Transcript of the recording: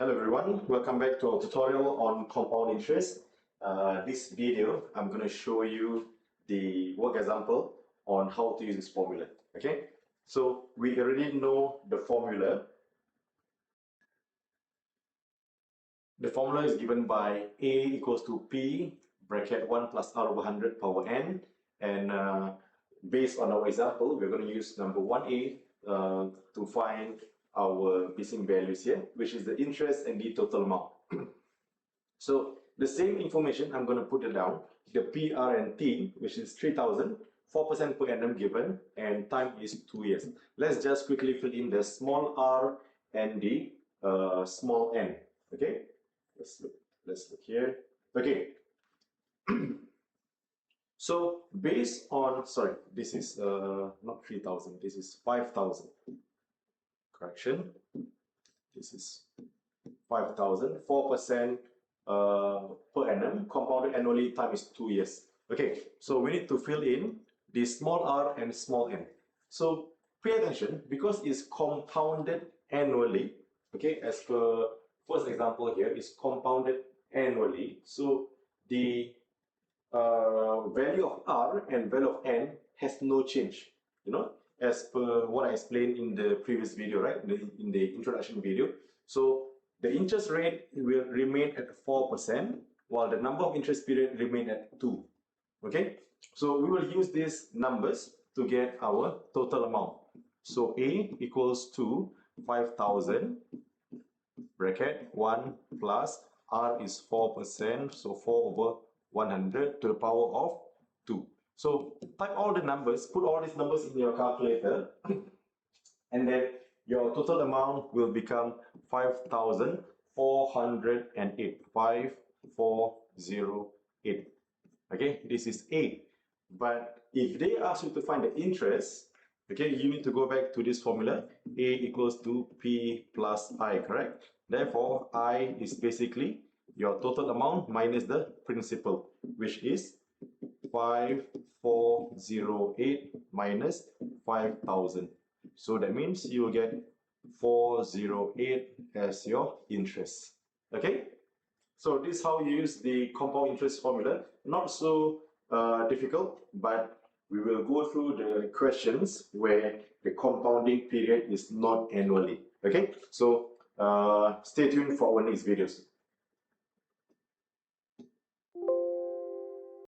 Hello everyone, welcome back to our tutorial on compound interest. This video, I'm going to show you the work example on how to use this formula. Okay, so we already know the formula. The formula is given by A equals to P bracket 1 plus R over 100 power n, and based on our example, we're going to use number 1A to find our missing values here, which is the interest and the total amount. So the same information, I'm going to put it down. The P, R, and T, which is 3,000, 4% per annum given, and time is 2 years. Let's just quickly fill in the small r and the small n. Okay, let's look here. Okay. So based on, sorry, this is not 3,000, this is 5,000. Correction, this is 5,000, 4% per annum, compounded annually times 2 years. Okay, so we need to fill in the small r and small n. So pay attention, because it's compounded annually, okay, as per first example here, is compounded annually. So the value of r and value of n has no change, as per what I explained in the previous video, right? In the introduction video. So the interest rate will remain at 4%, while the number of interest period remain at 2. Okay, so we will use these numbers to get our total amount. So A equals to 5,000 bracket 1 plus R is 4%, so 4 over 100 to the power of 2. So type all the numbers, put all these numbers in your calculator, and then your total amount will become 5,408. 5,408. Okay, this is A. But if they ask you to find the interest, okay, you need to go back to this formula. A equals to P plus I, correct? Therefore, I is basically your total amount minus the principal, which is 5,408 minus 5,000. So that means you will get 408 as your interest. Okay? So this is how you use the compound interest formula. Not so difficult, but we will go through the questions where the compounding period is not annually. Okay? So stay tuned for our next videos.